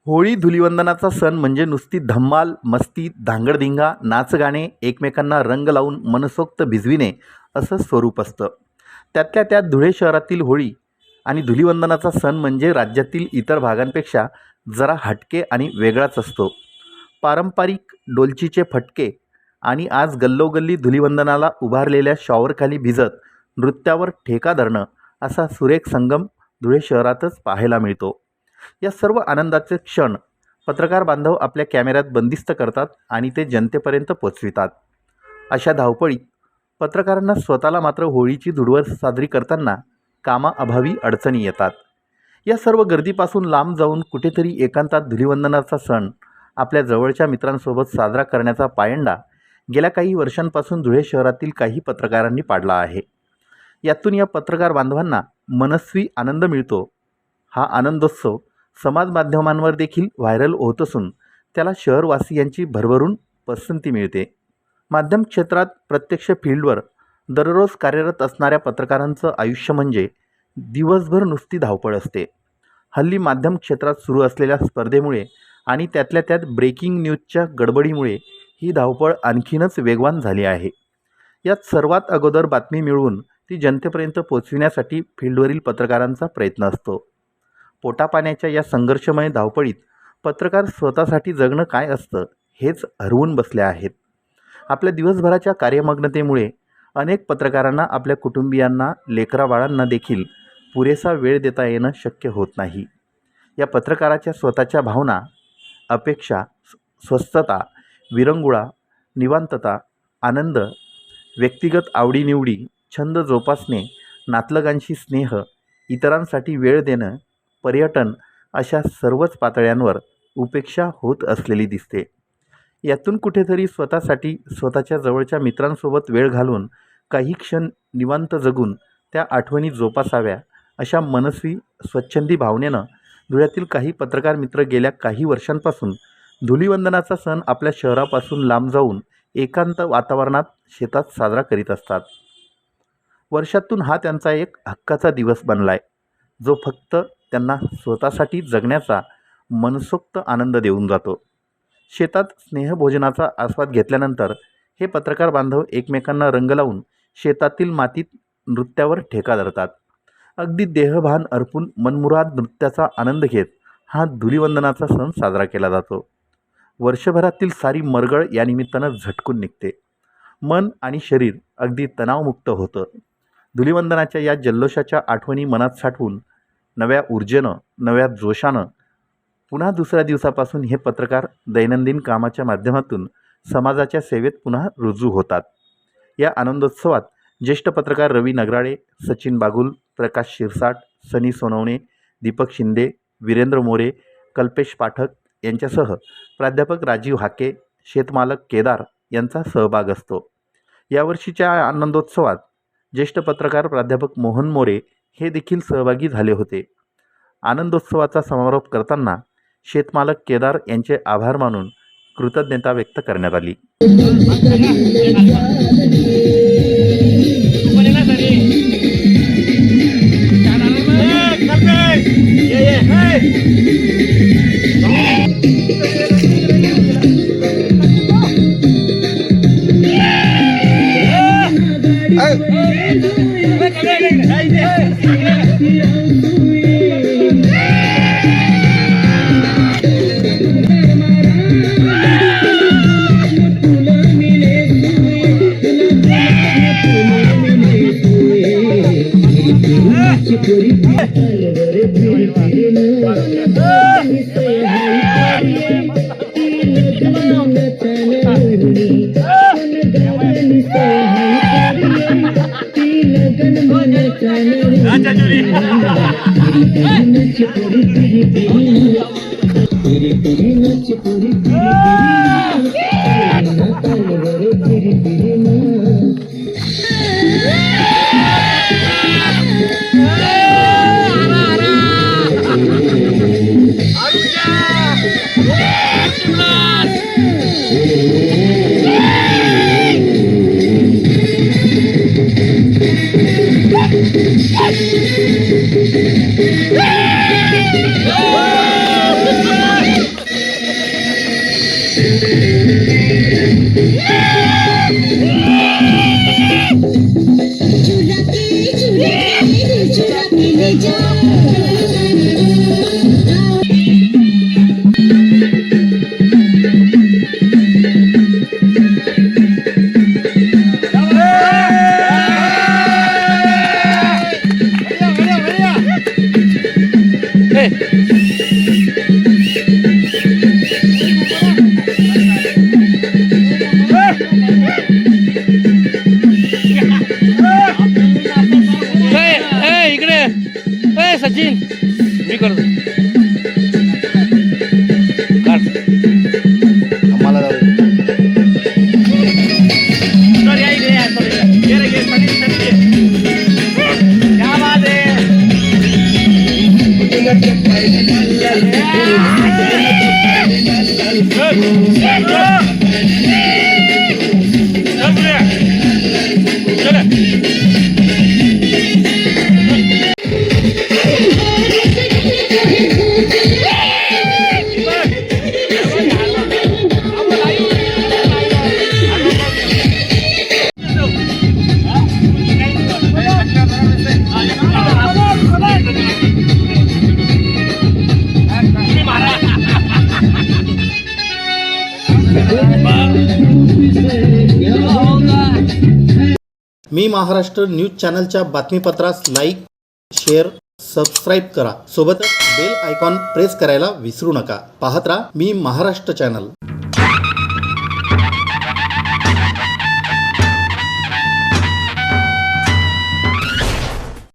होळी धुलिवंदनाचा सण म्हणजे नुसती धम्माल, मस्ती, धांगडधिंगा, नाचगाणे, एकमेकांना रंग लावून मनसोक्त भिजविणे असं स्वरूप असतं. त्यातल्या त्यात धुळे शहरातील होळी आणि धुलिवंदनाचा सण म्हणजे राज्यातील इतर भागांपेक्षा जरा हटके आणि वेगळाच असतो. पारंपरिक डोलचीचे फटके आणि आज गल्लोगल्ली धुलिवंदनाला उभारलेल्या शॉवरखाली भिजत नृत्यावर ठेका धरणं असा सुरेख संगम धुळे शहरातच पाहायला मिळतो. या सर्व आनंदाचे क्षण पत्रकार बांधव आपल्या कॅमेऱ्यात बंदिस्त करतात आणि ते जनतेपर्यंत पोचवितात. अशा धावपळीत पत्रकारांना स्वतःला मात्र होळीची धुडवर साजरी करताना कामाअभावी अडचणी येतात. या सर्व गर्दीपासून लांब जाऊन कुठेतरी एकांतात धुलिवंदनाचा सण आपल्या जवळच्या मित्रांसोबत साजरा करण्याचा पायंडा गेल्या काही वर्षांपासून धुळे शहरातील काही पत्रकारांनी पाडला आहे. यातून या पत्रकार बांधवांना मनस्वी आनंद मिळतो. हा आनंदोत्सव समाज माध्यमांवर देखील व्हायरल होत असून त्याला शहरवासियांची भरभरून पसंती मिळते. माध्यम क्षेत्रात प्रत्यक्ष फील्डवर दररोज कार्यरत असणाऱ्या पत्रकारांचं आयुष्य म्हणजे दिवसभर नुसती धावपळ असते. हल्ली माध्यम क्षेत्रात सुरू असलेल्या स्पर्धेमुळे आणि त्यातल्या त्यात ब्रेकिंग न्यूजच्या गडबडीमुळे ही धावपळ आणखीनच वेगवान झाली आहे. यात सर्वात अगोदर बातमी मिळवून ती जनतेपर्यंत पोचविण्यासाठी फील्डवरील पत्रकारांचा प्रयत्न असतो. पोटापाण्याच्या या संघर्षमय धावपळीत पत्रकार स्वतःसाठी जगणं काय असतं हेच हरवून बसले आहेत. आपल्या दिवसभराच्या कार्यमग्नतेमुळे अनेक पत्रकारांना आपल्या कुटुंबियांना, लेकराबाळांना देखील पुरेसा वेळ देता येणं शक्य होत नाही. या पत्रकाराच्या स्वतःच्या भावना, अपेक्षा, स्वस्थता, विरंगुळा, निवांतता, आनंद, व्यक्तिगत आवडीनिवडी, छंद जोपासणे, नातलगांशी स्नेह, इतरांसाठी वेळ देणं, पर्यटन अशा सर्वच पातळ्यांवर उपेक्षा होत असलेली दिसते. यातून कुठेतरी स्वतःसाठी स्वतःच्या जवळच्या मित्रांसोबत वेळ घालून काही क्षण निवांत जगून त्या आठवणी जोपासाव्या अशा मनस्वी स्वच्छंदी भावनेनं धुळ्यातील काही पत्रकार मित्र गेल्या काही वर्षांपासून धुलिवंदनाचा सण आपल्या शहरापासून लांब जाऊन एकांत वातावरणात शेतात साजरा करीत असतात. वर्षातून हा त्यांचा एक हक्काचा दिवस बनला आहे, जो फक्त त्यांना स्वतःसाठी जगण्याचा मनसोक्त आनंद देऊन जातो. शेतात स्नेहभोजनाचा आस्वाद घेतल्यानंतर हे पत्रकार बांधव एकमेकांना रंग लावून शेतातील मातीत नृत्यावर ठेका धरतात. अगदी देहभान अर्पून मनमुराद नृत्याचा आनंद घेत हा धुलिवंदनाचा सण साजरा केला जातो. वर्षभरातील सारी मरगळ या निमित्तानं झटकून निघते. मन आणि शरीर अगदी तणावमुक्त होतं. धुलिवंदनाच्या या जल्लोषाच्या आठवणी मनात साठवून नव्या ऊर्जेनं, नव्या जोशानं पुन्हा दुसऱ्या दिवसापासून हे पत्रकार दैनंदिन कामाच्या माध्यमातून समाजाच्या सेवेत पुन्हा रुजू होतात. या आनंदोत्सवात ज्येष्ठ पत्रकार रवी नगराळे, सचिन बागुल, प्रकाश शिरसाट, सनी सोनवणे, दीपक शिंदे, वीरेंद्र मोरे, कल्पेश पाठक यांच्यासह प्राध्यापक राजीव हाके, शेतमालक केदार यांचा सहभाग असतो. यावर्षीच्या आनंदोत्सवात ज्येष्ठ पत्रकार प्राध्यापक मोहन मोरे हे देखील सहभागी झाले होते. आनंदोत्सवाचा समारोप करताना शेतमालक केदार यांचे आभार मानून कृतज्ञता व्यक्त करण्यात आली. मी महाराष्ट्र न्यूज चॅनलच्या बातमीपत्रास लाईक, शेअर, सबस्क्राईब करा. सोबतच बेल आयकॉन प्रेस करायला विसरू नका. पाहत राहा मी महाराष्ट्र चॅनल.